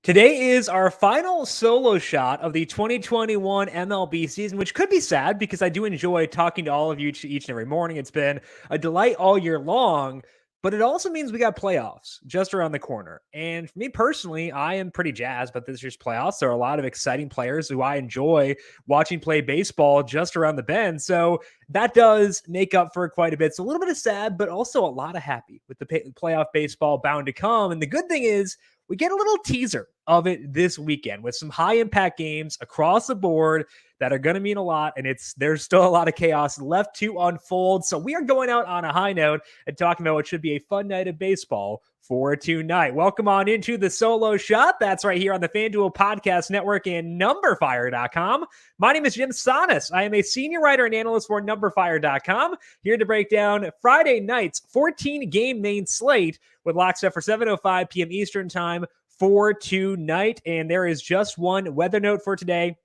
Today is our final solo shot of the 2021 MLB season, which could be sad because I do enjoy talking to all of you each and every morning. It's been a delight all year long, but it also means we got playoffs just around the corner. And for me personally, I am pretty jazzed about this year's playoffs. There are a lot of exciting players who I enjoy watching play baseball just around the bend. So that does make up for quite a bit. So a little bit of sad, but also a lot of happy with the playoff baseball bound to come. And the good thing is, we get a little teaser of it this weekend with some high impact games across the board that are going to mean a lot. And there's still a lot of chaos left to unfold. So we are going out on a high note and talking about what should be a fun night of baseball for tonight. Welcome on into the solo shot. That's right here on the FanDuel Podcast Network and numberFire.com. My name is Jim Sanas. I am a senior writer and analyst for numberFire.com, here to break down Friday night's 14-game main slate with lock set for 7:05 p.m. Eastern time for tonight. And there is just one weather note for today.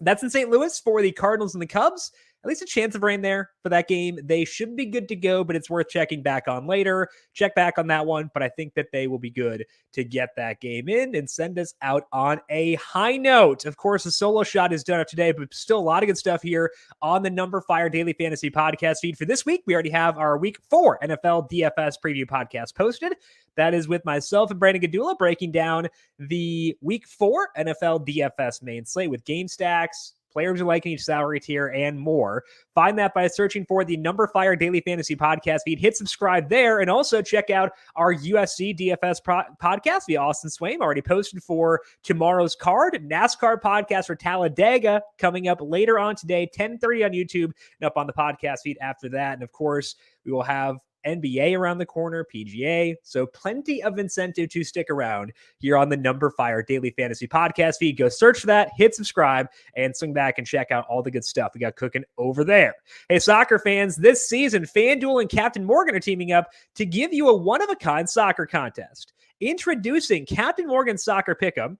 That's in St. Louis for the Cardinals and the Cubs. At least a chance of rain there for that game. They should be good to go, but it's worth checking back on later. Check back on that one, but I think that they will be good to get that game in and send us out on a high note. Of course, the solo shot is done up today, but still a lot of good stuff here on the numberFire Daily Fantasy Podcast feed for this week. We already have our Week 4 NFL DFS preview podcast posted. That is with myself and Brandon Gadula breaking down the Week 4 NFL DFS main slate with game stacks, players who like in each salary tier, and more. Find that by searching for the numberFire Daily Fantasy Podcast feed. Hit subscribe there, and also check out our USC DFS podcast via Austin Swaim, already posted for tomorrow's card. NASCAR podcast for Talladega coming up later on today, 10:30 on YouTube, and up on the podcast feed after that. And of course, we will have NBA around the corner, PGA. So plenty of incentive to stick around here on the numberFire Daily Fantasy Podcast feed. Go search for that, hit subscribe, and swing back and check out all the good stuff we got cooking over there. Hey, soccer fans, this season, FanDuel and Captain Morgan are teaming up to give you a one-of-a-kind soccer contest. Introducing Captain Morgan Soccer Pick'em,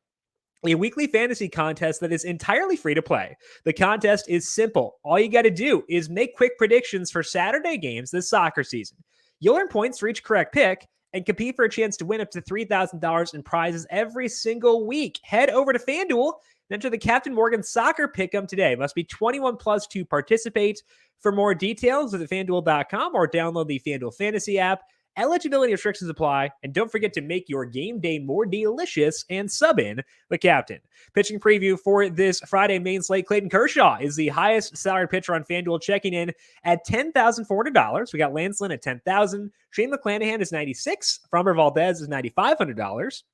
a weekly fantasy contest that is entirely free to play. The contest is simple. All you got to do is make quick predictions for Saturday games this soccer season. You'll earn points for each correct pick and compete for a chance to win up to $3,000 in prizes every single week. Head over to FanDuel and enter the Captain Morgan Soccer Pick'em today. Must be 21 plus to participate. For more details, visit FanDuel.com or download the FanDuel Fantasy app. Eligibility restrictions apply, and don't forget to make your game day more delicious and sub in the captain. Pitching preview for this Friday main slate: Clayton Kershaw is the highest salaried pitcher on FanDuel, checking in at $10,400. We got Lance Lynn at $10,000. Shane McClanahan is $96,000. Framber Valdez is $9,500.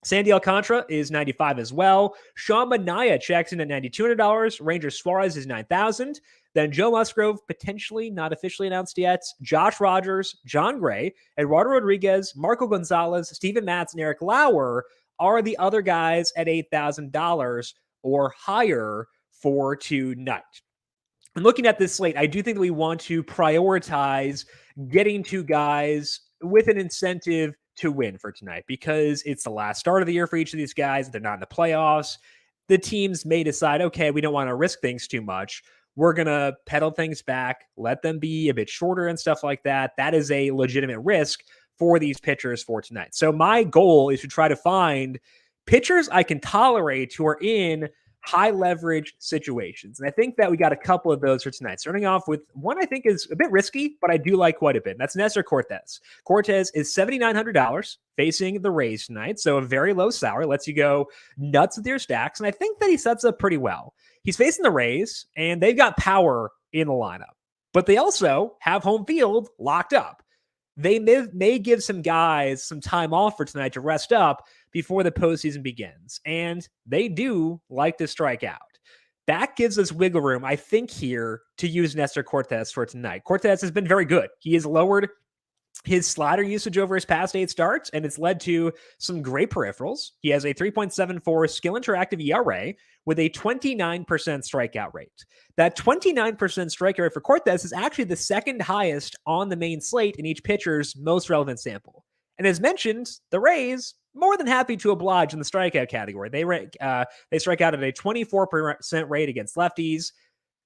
Sandy Alcantara is $95,000 as well. Sean Manaea checks in at $9,200. Ranger Suarez is $9,000. Then Joe Musgrove, potentially not officially announced yet. Josh Rogers, John Gray, Eduardo Rodriguez, Marco Gonzalez, Steven Matz, and Eric Lauer are the other guys at $8,000 or higher for tonight. And looking at this slate, I do think that we want to prioritize getting two guys with an incentive to win for tonight, because it's the last start of the year for each of these guys. They're not in the playoffs. The teams may decide, okay, we don't want to risk things too much. We're going to pedal things back, let them be a bit shorter and stuff like that. That is a legitimate risk for these pitchers for tonight. So my goal is to try to find pitchers I can tolerate who are in high leverage situations. And I think that we got a couple of those for tonight. Starting off with one I think is a bit risky, but I do like quite a bit. That's Nestor Cortes. Cortes is $7,900 facing the Rays tonight. So a very low salary, lets you go nuts with your stacks. And I think that he sets up pretty well. He's facing the Rays, and they've got power in the lineup, but they also have home field locked up. They may give some guys some time off for tonight to rest up before the postseason begins, and they do like to strike out. That gives us wiggle room, I think, here to use Nestor Cortes for tonight. Cortes has been very good. He has lowered his slider usage over his past 8 starts, and it's led to some great peripherals. He has a 3.74 skill interactive ERA with a 29% strikeout rate. That 29% strikeout rate for Cortes is actually the second highest on the main slate in each pitcher's most relevant sample. And as mentioned, the Rays, more than happy to oblige in the strikeout category. They strike out at a 24% rate against lefties.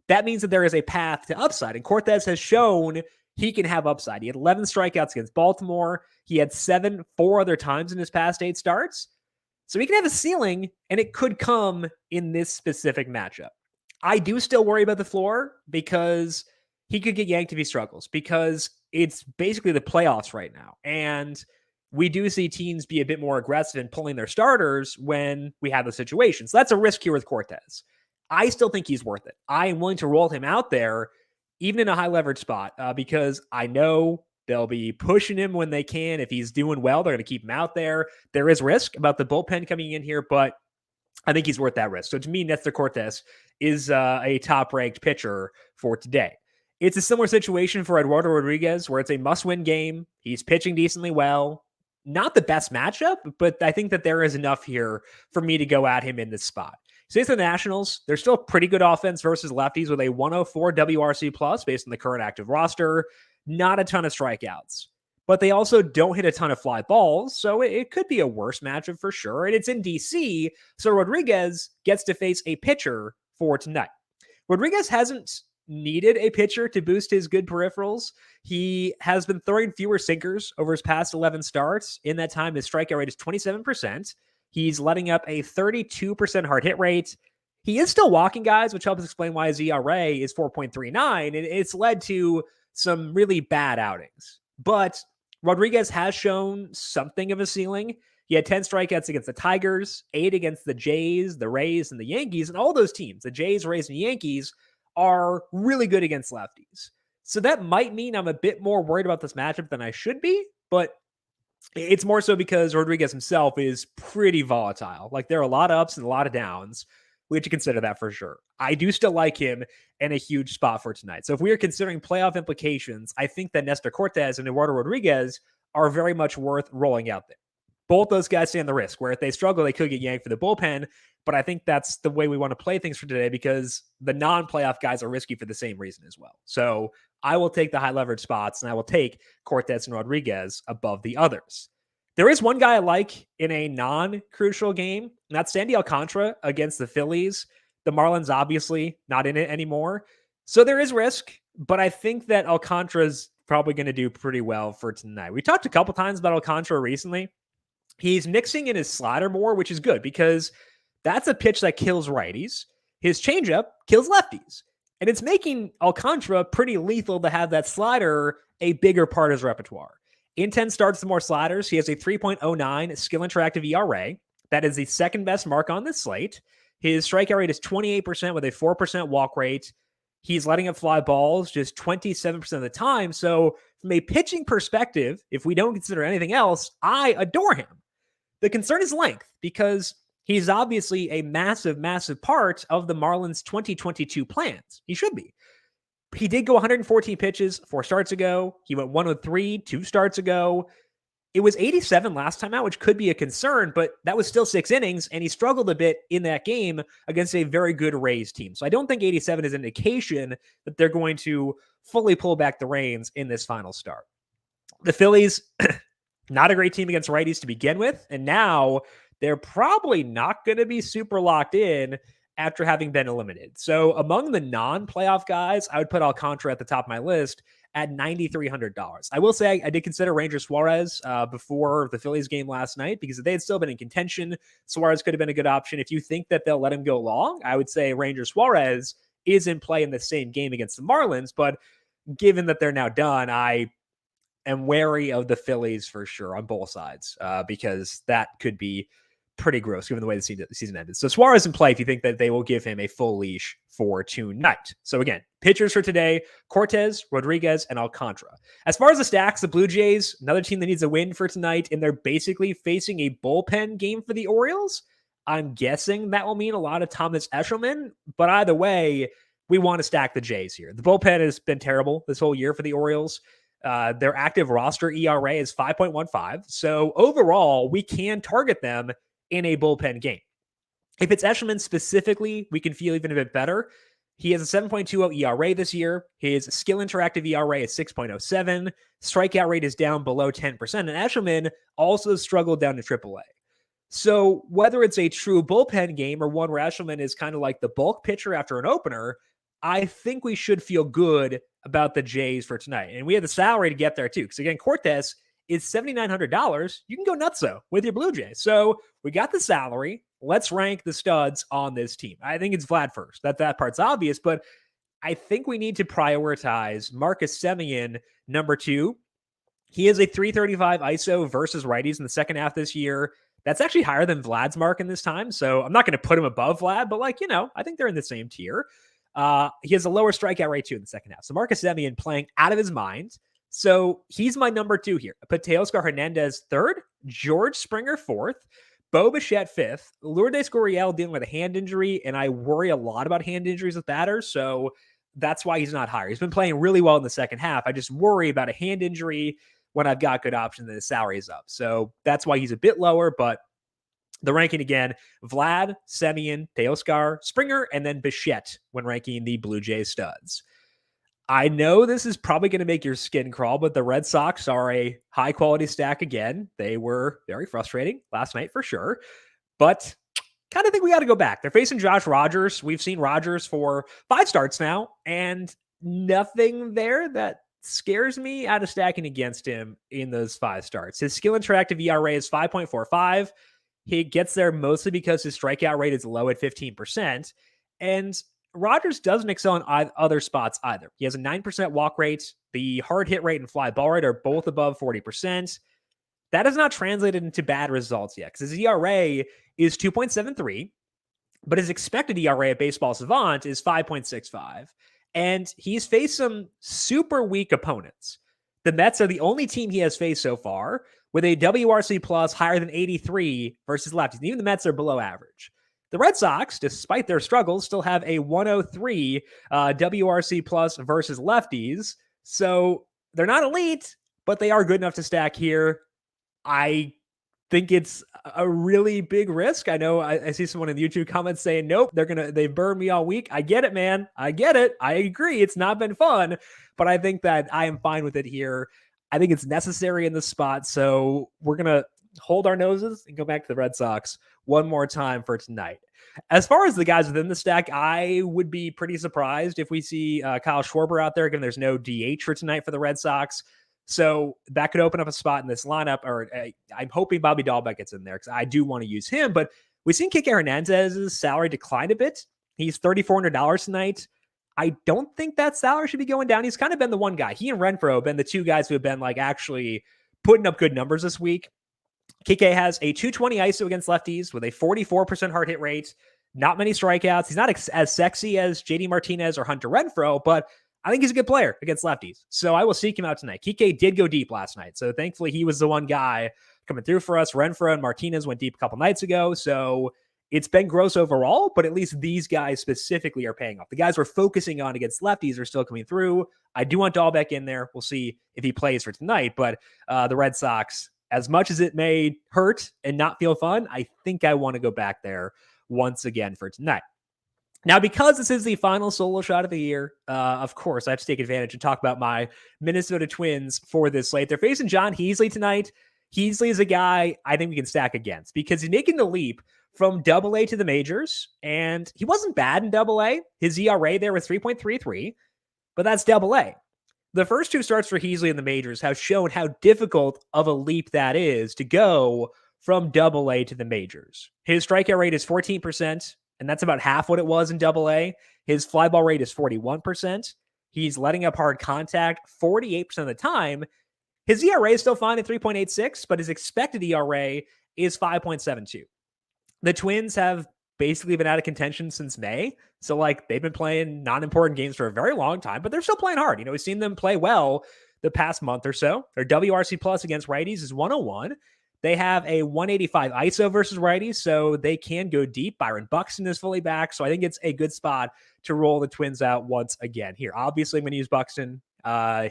That means that there is a path to upside, and Cortes has shown he can have upside. He had 11 strikeouts against Baltimore. He had 7 4 other times in his past 8 starts. So he can have a ceiling, and it could come in this specific matchup. I do still worry about the floor because he could get yanked if he struggles, because it's basically the playoffs right now. And we do see teams be a bit more aggressive in pulling their starters when we have the situation. So that's a risk here with Cortes. I still think he's worth it. I am willing to roll him out there, even in a high leverage spot, because I know they'll be pushing him when they can. If he's doing well, they're going to keep him out there. There is risk about the bullpen coming in here, but I think he's worth that risk. So to me, Nestor Cortes is a top-ranked pitcher for today. It's a similar situation for Eduardo Rodriguez, where it's a must-win game. He's pitching decently well. Not the best matchup, but I think that there is enough here for me to go at him in this spot. So it's the Nationals. They're still pretty good offense versus lefties with a 104 WRC plus based on the current active roster. Not a ton of strikeouts, but they also don't hit a ton of fly balls, so it could be a worse matchup for sure. And it's in DC, so Rodriguez gets to face a pitcher for tonight. Rodriguez hasn't needed a pitcher to boost his good peripherals. He has been throwing fewer sinkers over his past 11 starts. In that time, his strikeout rate is 27%. He's letting up a 32% hard hit rate. He is still walking guys, which helps explain why his ERA is 4.39, and it's led to some really bad outings. But Rodriguez has shown something of a ceiling. He had 10 strikeouts against the Tigers, 8 against the Jays, the Rays, and the Yankees. And all those teams, the Jays, Rays, and Yankees, are really good against lefties. So that might mean I'm a bit more worried about this matchup than I should be, but it's more so because Rodriguez himself is pretty volatile. Like, there are a lot of ups and a lot of downs. We have to consider that for sure. I do still like him in a huge spot for tonight. So if we are considering playoff implications, I think that Nestor Cortes and Eduardo Rodriguez are very much worth rolling out there. Both those guys stand the risk, where if they struggle, they could get yanked for the bullpen. But I think that's the way we want to play things for today, because the non-playoff guys are risky for the same reason as well. So I will take the high leverage spots, and I will take Cortes and Rodriguez above the others. There is one guy I like in a non-crucial game, and that's Sandy Alcantara against the Phillies. The Marlins obviously not in it anymore. So there is risk, but I think that Alcantara's probably going to do pretty well for tonight. We talked a couple times about Alcantara recently. He's mixing in his slider more, which is good because that's a pitch that kills righties. His changeup kills lefties. And it's making Alcantara pretty lethal to have that slider a bigger part of his repertoire. In 10 starts to more sliders, he has a 3.09 skill interactive ERA. That is the second best mark on this slate. His strikeout rate is 28% with a 4% walk rate. He's letting up fly balls just 27% of the time. So from a pitching perspective, if we don't consider anything else, I adore him. The concern is length, because he's obviously a massive, massive part of the Marlins 2022 plans. He should be. He did go 114 pitches 4 starts ago. He went 103 2 starts ago. It was 87 last time out, which could be a concern, but that was still 6 innings, and he struggled a bit in that game against a very good Rays team. So I don't think 87 is an indication that they're going to fully pull back the reins in this final start. The Phillies, not a great team against righties to begin with, and now they're probably not going to be super locked in after having been eliminated. So among the non-playoff guys, I would put Alcantara at the top of my list at $9,300. I will say I did consider Ranger Suarez before the Phillies game last night, because if they had still been in contention, Suarez could have been a good option. If you think that they'll let him go long, I would say Ranger Suarez is in play in the same game against the Marlins. But given that they're now done, I am wary of the Phillies for sure on both sides, because that could be pretty gross given the way the season ended. So Suarez in play if you think that they will give him a full leash for tonight. So again, pitchers for today: Cortes, Rodriguez, and Alcantara. As far as the stacks, the Blue Jays, another team that needs a win for tonight, and they're basically facing a bullpen game for the Orioles. I'm guessing that will mean a lot of Thomas Eshelman, but either way, we want to stack the Jays here. The bullpen has been terrible this whole year for the Orioles. Their active roster ERA is 5.15. So overall, we can target them in a bullpen game. If it's Eshelman specifically, we can feel even a bit better. He has a 7.20 ERA this year. His skill interactive ERA is 6.07. Strikeout rate is down below 10%. And Eshelman also struggled down to AAA. So whether it's a true bullpen game or one where Eshelman is kind of like the bulk pitcher after an opener, I think we should feel good about the Jays for tonight. And we have the salary to get there too. Because again, Cortes is $7,900. You can go nutso with your Blue Jays. So we got the salary. Let's rank the studs on this team. I think it's Vlad first. That part's obvious, but I think we need to prioritize Marcus Semien, number 2. He is a 335 ISO versus righties in the second half this year. That's actually higher than Vlad's mark in this time. So I'm not going to put him above Vlad, but I think they're in the same tier. He has a lower strikeout rate too in the second half. So Marcus Semien playing out of his mind. So he's my number 2 here. Teoscar Hernandez 3rd, George Springer 4th, Bo Bichette 5th, Lourdes Gurriel dealing with a hand injury, and I worry a lot about hand injuries with batters, so that's why he's not higher. He's been playing really well in the second half. I just worry about a hand injury when I've got good options and his salary is up. So that's why he's a bit lower, but the ranking again, Vlad, Semien, Teoscar, Springer, and then Bichette when ranking the Blue Jays studs. I know this is probably going to make your skin crawl, but the Red Sox are a high-quality stack again. They were very frustrating last night for sure, but kind of think we got to go back. They're facing Josh Rogers. We've seen Rogers for 5 starts now, and nothing there that scares me out of stacking against him in those 5 starts. His skill interactive ERA is 5.45. He gets there mostly because his strikeout rate is low at 15%, and Rogers doesn't excel in other spots either. He has a 9% walk rate. The hard hit rate and fly ball rate are both above 40%. That has not translated into bad results yet because his ERA is 2.73, but his expected ERA at Baseball Savant is 5.65. And he's faced some super weak opponents. The Mets are the only team he has faced so far with a WRC plus higher than 83 versus lefties. And even the Mets are below average. The Red Sox, despite their struggles, still have a 103 WRC plus versus lefties. So they're not elite, but they are good enough to stack here. I think it's a really big risk. I know I see someone in the YouTube comments saying, nope, they've burned me all week. I get it, man. I get it. I agree. It's not been fun, but I think that I am fine with it here. I think it's necessary in this spot. So we're going to hold our noses and go back to the Red Sox one more time for tonight. As far as the guys within the stack, I would be pretty surprised if we see Kyle Schwarber out there, given there's no DH for tonight for the Red Sox. So that could open up a spot in this lineup, or I'm hoping Bobby Dahlbeck gets in there because I do want to use him. But we've seen Kike Hernandez's salary decline a bit. He's $3,400 tonight. I don't think that salary should be going down. He's kind of been the one guy. He and Renfroe have been the 2 guys who have been like actually putting up good numbers this week. Kike has a 220 ISO against lefties with a 44% hard hit rate. Not many strikeouts. He's not as sexy as JD Martinez or Hunter Renfroe, but I think he's a good player against lefties. So I will seek him out tonight. Kike did go deep last night. So thankfully he was the one guy coming through for us. Renfroe and Martinez went deep a couple nights ago. So it's been gross overall, but at least these guys specifically are paying off. The guys we're focusing on against lefties are still coming through. I do want Dahlbeck in there. We'll see if he plays for tonight, but the Red Sox, as much as it may hurt and not feel fun, I think I want to go back there once again for tonight. Now, because this is the final solo shot of the year, of course, I have to take advantage and talk about my Minnesota Twins for this slate. They're facing John Heasley tonight. Heasley is a guy I think we can stack against because he's making the leap from Double-A to the majors, and he wasn't bad in Double-A. His ERA there was 3.33, but that's Double-A. The first 2 starts for Heasley in the majors have shown how difficult of a leap that is to go from Double-A to the majors. His strikeout rate is 14%, and that's about half what it was in Double-A. His fly ball rate is 41%. He's letting up hard contact 48% of the time. His ERA is still fine at 3.86, but his expected ERA is 5.72. The Twins have basically been out of contention since May. So they've been playing non-important games for a very long time, but they're still playing hard. We've seen them play well the past month or so. Their WRC plus against righties is 101. They have a 185 ISO versus righties, so they can go deep. Byron Buxton is fully back, so I think it's a good spot to roll the Twins out once again here. Obviously, I'm going to use Buxton.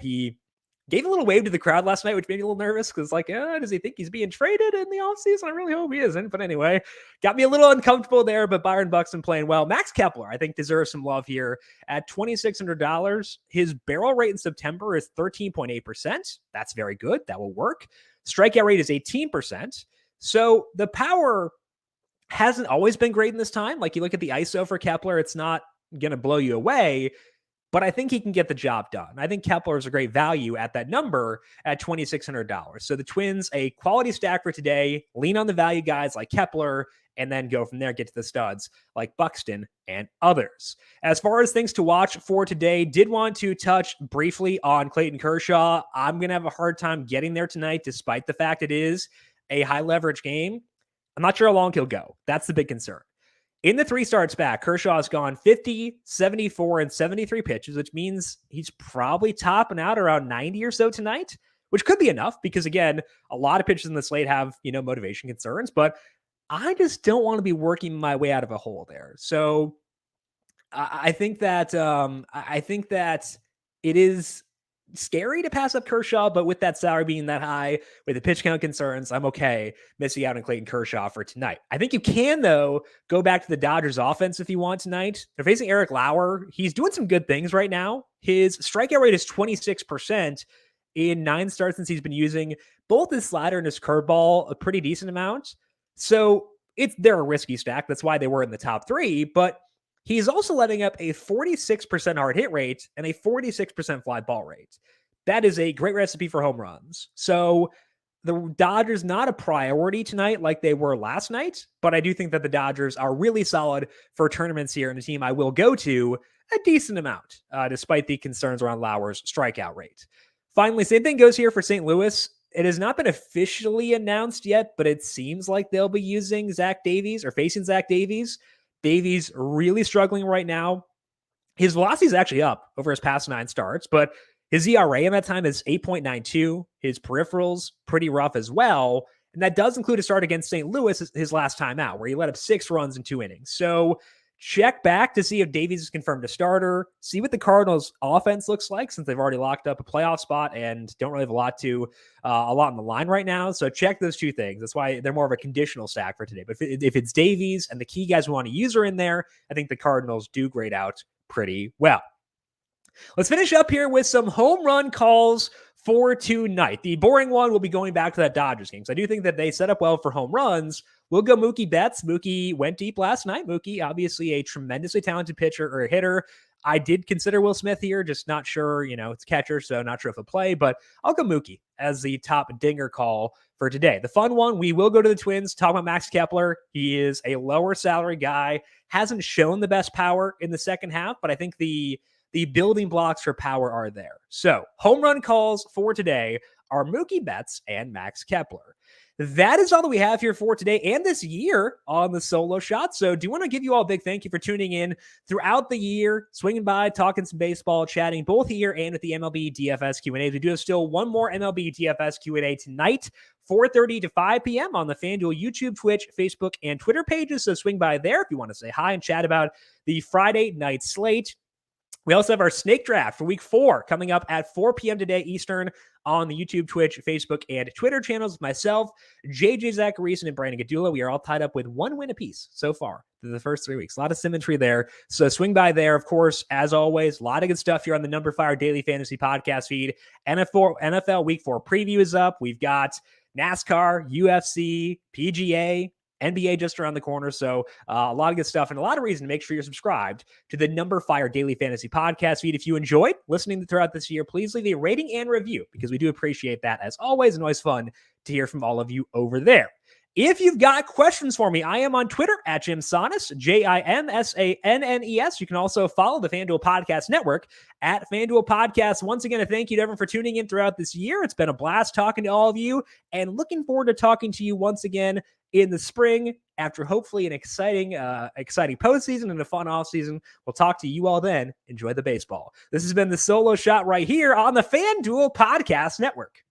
He gave a little wave to the crowd last night, which made me a little nervous because, does he think he's being traded in the offseason? I really hope he isn't. But anyway, got me a little uncomfortable there, but Byron Buxton playing well. Max Kepler, I think, deserves some love here at $2,600. His barrel rate in September is 13.8%. That's very good. That will work. Strikeout rate is 18%. So the power hasn't always been great in this time. You look at the ISO for Kepler, it's not going to blow you away. but I think he can get the job done. I think Kepler is a great value at that number at $2,600. So the Twins, a quality stack for today, lean on the value guys like Kepler, and then go from there, get to the studs like Buxton and others. As far as things to watch for today, did want to touch briefly on Clayton Kershaw. I'm going to have a hard time getting there tonight, despite the fact it is a high leverage game. I'm not sure how long he'll go. That's the big concern. In the 3 starts back, Kershaw's gone 50, 74, and 73 pitches, which means he's probably topping out around 90 or so tonight, which could be enough because, again, a lot of pitchers in the slate have, motivation concerns, but I just don't want to be working my way out of a hole there. So I think that it is scary to pass up Kershaw, but with that salary being that high, with the pitch count concerns, I'm okay missing out on Clayton Kershaw for tonight. I think you can, though, go back to the Dodgers offense if you want tonight. They're facing Eric Lauer. He's doing some good things right now. His strikeout rate is 26% in 9 starts since he's been using both his slider and his curveball a pretty decent amount. So they're a risky stack. That's why they were in the top 3, but he's also letting up a 46% hard hit rate and a 46% fly ball rate. That is a great recipe for home runs. So the Dodgers not a priority tonight like they were last night, but I do think that the Dodgers are really solid for tournaments here and a team I will go to a decent amount, despite the concerns around Lauer's strikeout rate. Finally, same thing goes here for St. Louis. It has not been officially announced yet, but it seems like they'll be using Zach Davies or facing Zach Davies. Davies really struggling right now. His velocity is actually up over his past 9 starts, but his ERA in that time is 8.92. His peripherals pretty rough as well. And that does include a start against St. Louis his last time out, where he let up 6 runs in 2 innings. So check back to see if Davies is confirmed a starter, see what the Cardinals offense looks like since they've already locked up a playoff spot and don't really have a lot on the line right now. So check those 2 things. That's why they're more of a conditional stack for today. But if it's Davies and the key guys we want to use are in there, I think the Cardinals do grade out pretty well. Let's finish up here with some home run calls for tonight. The boring one will be going back to that Dodgers game. So I do think that they set up well for home runs. We'll go Mookie Betts. Mookie went deep last night. Mookie, obviously a tremendously talented pitcher or hitter. I did consider Will Smith here, just not sure, it's catcher, so not sure if he'll play, but I'll go Mookie as the top dinger call for today. The fun one, we will go to the Twins, talk about Max Kepler. He is a lower salary guy, hasn't shown the best power in the second half, but I think the building blocks for power are there. So home run calls for today are Mookie Betts and Max Kepler. That is all that we have here for today and this year on the Solo Shot. So do want to give you all a big thank you for tuning in throughout the year, swinging by, talking some baseball, chatting both here and at the MLB DFS Q&A. We do have still one more MLB DFS Q&A tonight, 4:30 to 5 p.m. on the FanDuel YouTube, Twitch, Facebook, and Twitter pages. So swing by there if you want to say hi and chat about the Friday night slate. We also have our snake draft for week 4 coming up at 4 p.m. today Eastern on the YouTube, Twitch, Facebook, and Twitter channels with myself, JJ Zachariason, and Brandon Gadula. We are all tied up with 1 win apiece so far through the first 3 weeks. A lot of symmetry there. So swing by there. Of course, as always, a lot of good stuff here on the numberFire Daily Fantasy Podcast feed. NFL Week 4 preview is up. We've got NASCAR, UFC, PGA, NBA just around the corner. So a lot of good stuff and a lot of reason to make sure you're subscribed to the numberFire Daily Fantasy Podcast feed. If you enjoyed listening throughout this year, please leave a rating and review because we do appreciate that as always, and always fun to hear from all of you over there. If you've got questions for me, I am on Twitter at Jim Sannes, JIMSANNES. You can also follow the FanDuel Podcast Network at FanDuel Podcast. Once again, a thank you to everyone for tuning in throughout this year. It's been a blast talking to all of you and looking forward to talking to you once again in the spring after hopefully an exciting postseason and a fun offseason. We'll talk to you all then. Enjoy the baseball. This has been the Solo Shot right here on the FanDuel Podcast Network.